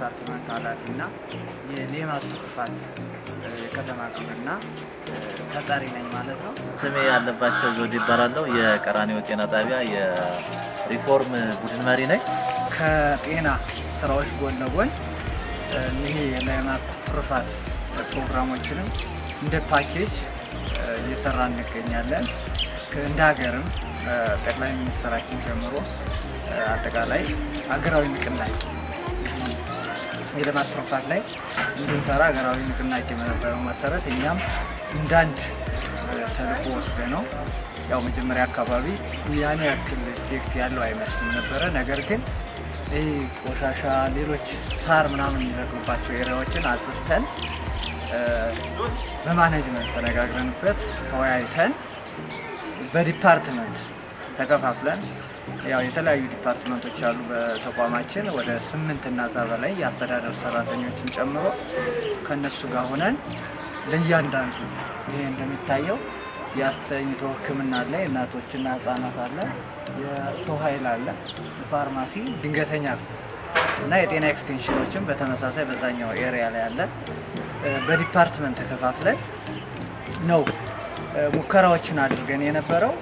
ዲፓርትመንት ኃላፊና የሌማት ትሩፋት የከተማ ግብርና ተጠሪ ነኝ ማለት ነው። ስሜ ያለባቸው ዘውዴ ይባላለሁ። የቀራኒዮ ጤና ጣቢያ የሪፎርም ቡድን መሪ ነኝ። ከጤና ስራዎች ጎን ለጎን ይሄ የሌማት ትሩፋት ፕሮግራሞችንም እንደ ፓኬጅ እየሰራን እንገኛለን። እንደ ሀገርም ጠቅላይ ሚኒስትራችን ጀምሮ አጠቃላይ ሀገራዊ ንቅናቄ የሌማት ትሩፋት ላይ እንድንሰራ ሀገራዊ ንቅናቄ በነበረው መሰረት እኛም እንዳንድ ተልዕኮ ወስደ ነው። ያው መጀመሪያ አካባቢ ያን ያክል ኢፌክት ያለው አይመስልም ነበረ። ነገር ግን ይህ ቆሻሻ፣ ሌሎች ሳር ምናምን የሚበቅሉባቸው ኤሪያዎችን አጽድተን በማኔጅመንት ተነጋግረንበት ተወያይተን በዲፓርትመንት ተከፋፍለን ያው የተለያዩ ዲፓርትመንቶች አሉ በተቋማችን ወደ 8 እና እዛ በላይ የአስተዳደር ሰራተኞችን ጨምሮ ከነሱ ጋር ሆነን ለእያንዳንዱ ይሄ እንደሚታየው የአስተኝቶ ሕክምና አለ፣ የእናቶችና ህጻናት አለ፣ የሰው ኃይል አለ፣ ፋርማሲ፣ ድንገተኛ እና የጤና ኤክስቴንሽኖችን በተመሳሳይ በዛኛው ኤሪያ ላይ አለ። በዲፓርትመንት ተከፋፍለን ነው ሙከራዎችን አድርገን የነበረው።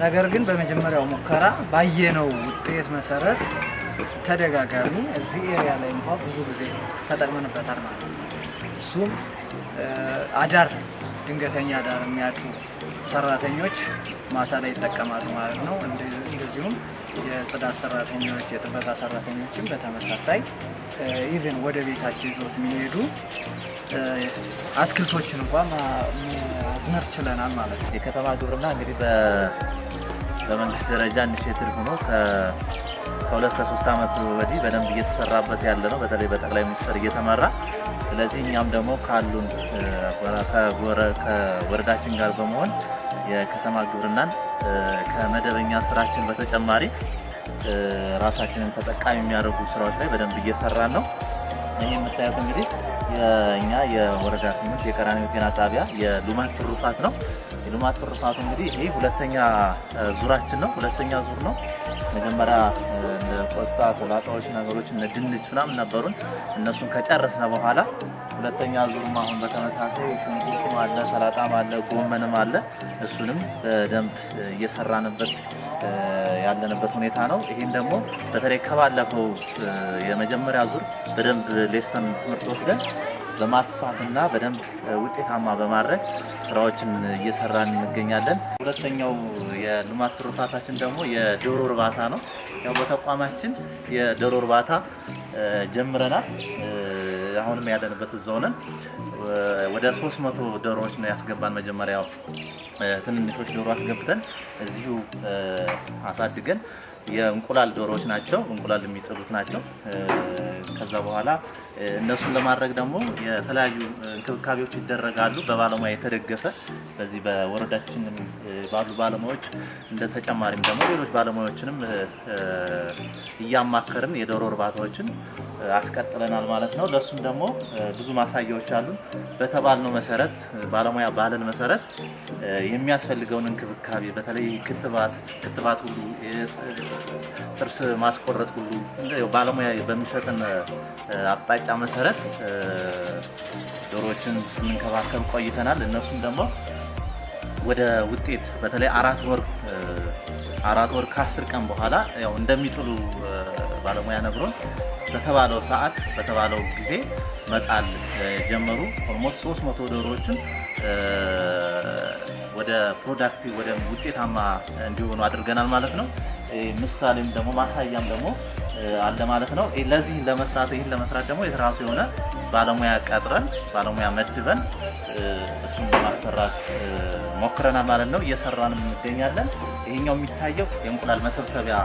ነገር ግን በመጀመሪያው ሙከራ ባየነው ውጤት መሰረት ተደጋጋሚ እዚህ ኤሪያ ላይ እንኳን ብዙ ጊዜ ተጠቅመንበታል ማለት ነው። እሱም አዳር ድንገተኛ አዳር የሚያድሩ ሰራተኞች ማታ ላይ ይጠቀማሉ ማለት ነው። እንደዚሁም የጽዳት ሰራተኞች፣ የጥበቃ ሰራተኞችም በተመሳሳይ ኢቭን ወደ ቤታቸው ይዘውት የሚሄዱ አትክልቶችን እንኳን ማዝመር ችለናል ማለት ነው። የከተማ ግብርና እንግዲህ በመንግስት ደረጃ ኢኒሼቲቭ ሆኖ ከ2 ከ3 ዓመት ወዲህ በደንብ እየተሰራበት ያለ ነው፣ በተለይ በጠቅላይ ሚኒስትር እየተመራ። ስለዚህ እኛም ደግሞ ካሉን ከወረዳችን ጋር በመሆን የከተማ ግብርናን ከመደበኛ ስራችን በተጨማሪ ራሳችንን ተጠቃሚ የሚያደርጉ ስራዎች ላይ በደንብ እየሰራን ነው። ይህ የምታዩት እንግዲህ የኛ የወረዳ 8 የቀራኒዮ ጤና ጣቢያ የሌማት ትሩፋት ነው። የሌማት ትሩፋት እንግዲህ ይሄ ሁለተኛ ዙራችን ነው። ሁለተኛ ዙር ነው። መጀመሪያ እንደ ቆስጣ፣ ሰላጣዎች፣ ነገሮች እነ ድንች ምናምን ነበሩን። እነሱን ከጨረስነ በኋላ ሁለተኛ ዙርም አሁን በተመሳሳይ ሽንኩርትም አለ፣ ሰላጣም አለ፣ ጎመንም አለ። እሱንም በደንብ እየሰራንበት ያለንበት ሁኔታ ነው። ይህም ደግሞ በተለይ ከባለፈው የመጀመሪያ ዙር በደንብ ሌሰን ትምህርት ወስደን በማስፋትና በደንብ ውጤታማ በማድረግ ስራዎችን እየሰራን እንገኛለን። ሁለተኛው የሌማት ትሩፋታችን ደግሞ የዶሮ እርባታ ነው። ያው በተቋማችን የዶሮ እርባታ ጀምረናል። አሁንም ያለንበት እዛው ነን። ወደ 300 ዶሮዎች ነው ያስገባን። መጀመሪያው ትንንሾች ዶሮ አስገብተን እዚሁ አሳድገን የእንቁላል ዶሮዎች ናቸው፣ እንቁላል የሚጥሉት ናቸው። ከዛ በኋላ እነሱን ለማድረግ ደግሞ የተለያዩ እንክብካቤዎች ይደረጋሉ፣ በባለሙያ የተደገፈ። በዚህ በወረዳችን ባሉ ባለሙያዎች እንደ ተጨማሪም ደግሞ ሌሎች ባለሙያዎችንም እያማከርን የዶሮ እርባታዎችን አስቀጥለናል ማለት ነው። ለሱም ደግሞ ብዙ ማሳያዎች አሉ። በተባልነው መሰረት ባለሙያ ባለን መሰረት የሚያስፈልገውን እንክብካቤ በተለይ ክትባት ሁሉ ጥርስ ማስቆረጥ ሁሉ ባለሙያ በሚሰጥን አቅጣጫ መሰረት ዶሮዎችን ስንንከባከብ ቆይተናል። እነሱም ደግሞ ወደ ውጤት በተለይ 4 ወር ከ10 ቀን በኋላ ያው እንደሚጥሉ ባለሙያ ነግሮን በተባለው ሰዓት በተባለው ጊዜ መጣል ጀመሩ። ኦልሞስት 300 ዶሮዎችን ወደ ፕሮዳክቲቭ ወደ ውጤታማ እንዲሆኑ አድርገናል ማለት ነው። ምሳሌም ደግሞ ማሳያም ደግሞ አለ ማለት ነው። ለዚህ ለመስራት ደግሞ የራሱ የሆነ ባለሙያ ቀጥረን ባለሙያ መድበን እሱን ለማሰራት ሞክረናል ማለት ነው። እየሰራንም እንገኛለን። ይሄኛው የሚታየው የእንቁላል መሰብሰቢያ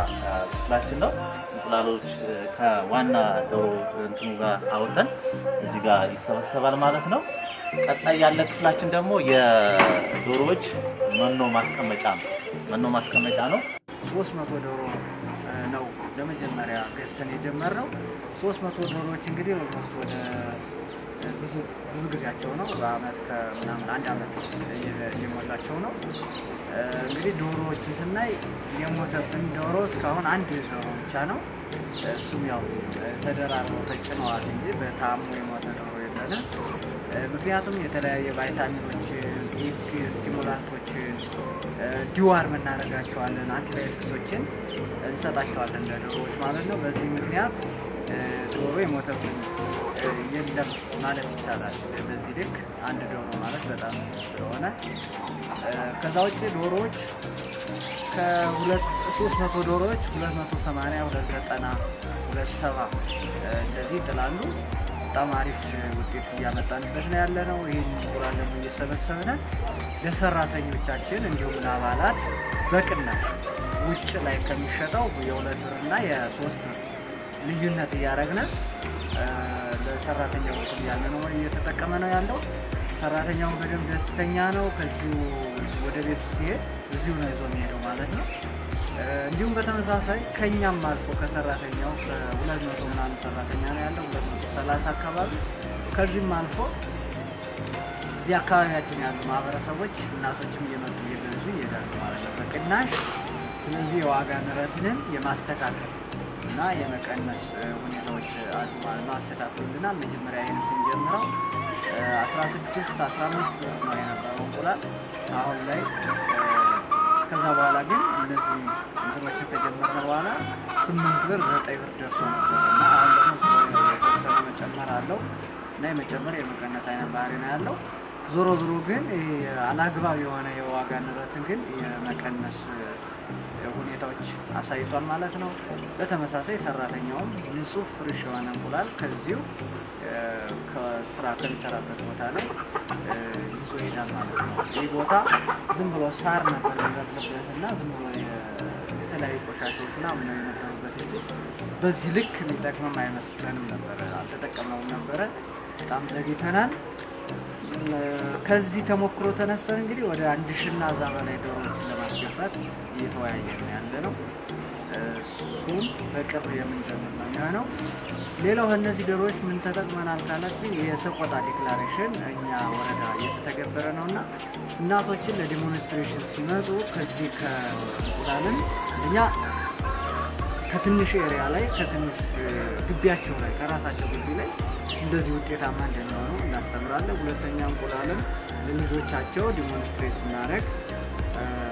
ክፍላችን ነው። እንቁላሎች ከዋና ዶሮ እንትኑ ጋር አውጥተን እዚህ ጋር ይሰበሰባል ማለት ነው። ቀጣይ ያለ ክፍላችን ደግሞ የዶሮዎች መኖ ማስቀመጫ ነው። 300 ዶሮ ነው ለመጀመሪያ ገዝተን የጀመርነው። 300 ዶሮዎች እንግዲህ ኦልሞስት ወደ ብዙ ጊዜያቸው ነው። በአመት ከምናምን 1 አመት እየሞላቸው ነው። እንግዲህ ዶሮዎችን ስናይ የሞተብን ዶሮ እስካሁን 1 ዶሮ ብቻ ነው። እሱም ያው ተደራርበው ተጭነዋል እንጂ በታሙ የሞተ ዶሮ የለንም። ምክንያቱም የተለያየ ቫይታሚኖችን፣ ኢግ ስቲሙላንቶችን ዲዋር እናደርጋቸዋለን፣ አንቲባዮቲክሶችን እንሰጣቸዋለን ለዶሮዎች ማለት ነው። በዚህ ምክንያት ዶሮ የሞተብን የለም ማለት ይቻላል። በዚህ ልክ አንድ ዶሮ ማለት በጣም ስለሆነ ከዛ ውጭ ዶሮዎች ከ300 ዶሮዎች 280 290 270 እንደዚህ ይጥላሉ። በጣም አሪፍ ውጤት እያመጣንበት ነው ያለ ነው። ይህን እንቁላል ደግሞ እየሰበሰብን ለሰራተኞቻችን እንዲሁም ለአባላት በቅናሽ ውጭ ላይ ከሚሸጠው የ2 ብር እና የ3 ብር ልዩነት እያደረግን ለሰራተኛው ያለ ነው እየተጠቀመ ነው ያለው። ሰራተኛው በደንብ ደስተኛ ነው። ከዚሁ ወደ ቤቱ ሲሄድ እዚሁ ነው ይዞ የሚሄደው ማለት ነው። እንዲሁም በተመሳሳይ ከኛም አልፎ ከሰራተኛው ከ200 ምናምን ሰራተኛ ነው ያለው 230 አካባቢ። ከዚህም አልፎ እዚህ አካባቢያችን ያሉ ማህበረሰቦች እናቶችም እየመጡ እየገዙ ይሄዳሉ ማለት ነው በቅናሽ። ስለዚህ የዋጋ ንረትንም የማስተካከል እና የመቀነስ ሁኔታዎች አሉ ማለት ነው። አስተካክሉልናል። መጀመሪያ ይህን ስንጀምረው 16 15 ነው የነበረው እንቁላል አሁን ላይ ከዛ በኋላ ግን እነዚህ እንትኖችን ከጀመርን በኋላ 8 ብር 9 ብር ደርሶ ነበር እና አሁን ደግሞ የተወሰነ መጨመር አለው እና የመጨመር የመቀነስ አይነት ባህሪ ነው ያለው። ዞሮ ዞሮ ግን አላግባብ የሆነ የዋጋ ንረትን ግን የመቀነስ ሁኔታዎች አሳይቷል ማለት ነው። በተመሳሳይ ሰራተኛውም ንጹህ ፍሬሽ የሆነ እንቁላል ከዚሁ ከስራ ከሚሰራበት ቦታ ላይ ይዞ ይሄዳል ማለት ነው። ይህ ቦታ ዝም ብሎ ሳር ነበር የሚበቅልበት እና ዝም ብሎ የተለያዩ ቆሻሻዎች ምናምን ነው የነበሩበት እንጂ በዚህ ልክ የሚጠቅመም አይመስለንም ነበረ፣ አልተጠቀምነውም ነበረ። በጣም ዘግይተናል። ከዚህ ተሞክሮ ተነስተን እንግዲህ ወደ 1000 እና እዛ በላይ ዶሮዎችን ለማስገባት እየተወያየን ያለ ነው። እሱም በቅርብ የምንጀምር ነው የሚሆነው። ሌላው ከእነዚህ ዶሮዎች ምን ተጠቅመናል ካላችሁ የሰቆጣ ዲክላሬሽን እኛ ወረዳ እየተተገበረ ነው እና እናቶችን ለዲሞንስትሬሽን ሲመጡ ከዚህ ከእንቁላልን እኛ ከትንሽ ኤሪያ ላይ ከትንሽ ግቢያቸው ላይ ከራሳቸው ግቢ ላይ እንደዚህ ውጤታማ እንደሚሆኑ እናስተምራለን። ሁለተኛ እንቁላልን ለልጆቻቸው ዲሞንስትሬት ስናደርግ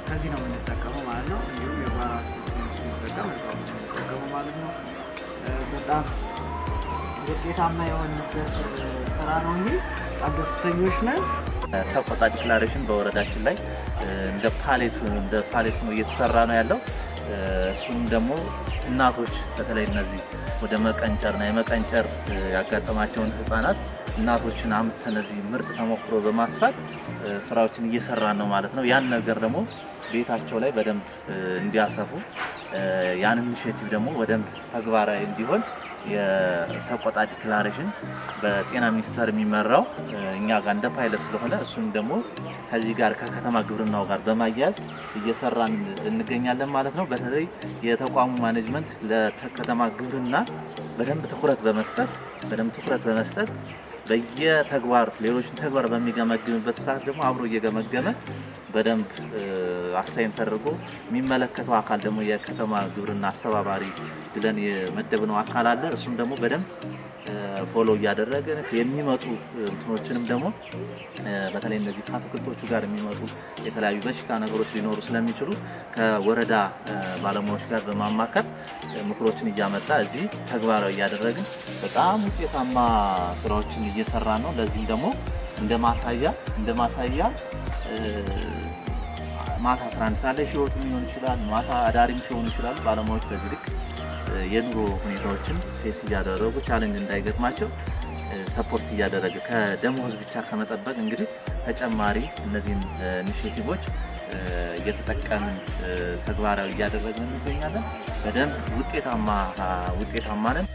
ከዚህ ነው የምንጠቀመው ማለት ነው። እንዲሁም የጓሮ አትክልት ስንጠቀሙ ማለት ነው። በጣም ውጤታማ የሆነበት ስራ ነው እንጂ በጣም ደስተኞች ነን። ሰቆጣ ዲክላሬሽን በወረዳችን ላይ እንደ ፓሌት ነው እየተሰራ ነው ያለው። እሱም ደግሞ እናቶች በተለይ እነዚህ ወደ መቀንጨርና የመቀንጨር ያጋጠማቸውን ህፃናት እናቶችን አምጥተን እነዚህ ምርጥ ተሞክሮ በማስፋት ስራዎችን እየሰራን ነው ማለት ነው። ያን ነገር ደግሞ ቤታቸው ላይ በደንብ እንዲያሰፉ ያን ኢኒሼቲቭ ደግሞ በደንብ ተግባራዊ እንዲሆን የሰቆጣ ዲክላሬሽን በጤና ሚኒስቴር የሚመራው እኛ ጋር እንደ ፓይለት ስለሆነ እሱም ደግሞ ከዚህ ጋር ከከተማ ግብርናው ጋር በማያያዝ እየሰራን እንገኛለን ማለት ነው። በተለይ የተቋሙ ማኔጅመንት ለከተማ ግብርና በደንብ ትኩረት በመስጠት በየተግባር ሌሎችን ተግባር በሚገመግምበት ሰዓት ደግሞ አብሮ እየገመገመ በደንብ አሳይን ተደርጎ የሚመለከተው አካል ደግሞ የከተማ ግብርና አስተባባሪ ብለን የመደብነው አካል አለ። እሱም ደግሞ በደንብ ፎሎ እያደረገ የሚመጡ እንትኖችንም ደግሞ በተለይ እነዚህ ከአትክልቶቹ ጋር የሚመጡ የተለያዩ በሽታ ነገሮች ሊኖሩ ስለሚችሉ ከወረዳ ባለሙያዎች ጋር በማማከር ምክሮችን እያመጣ እዚህ ተግባራዊ እያደረግን በጣም ውጤታማ ስራዎችን እየሰራ ነው። ለዚህም ደግሞ እንደ ማሳያ ማታ 11 ሰዓት ላይ ሲወጡ ሊሆን ይችላል፣ ማታ አዳሪም ሲሆኑ ይችላሉ። ባለሙያዎች በዚህ ልክ የኑሮ ሁኔታዎችን ፌስ እያደረጉ ቻሌንጅ እንዳይገጥማቸው ሰፖርት እያደረገ ከደሞዝ ብቻ ከመጠበቅ እንግዲህ ተጨማሪ እነዚህን ኢኒሼቲቮች እየተጠቀምን ተግባራዊ እያደረግን እንገኛለን። በደንብ ውጤታማ ነን።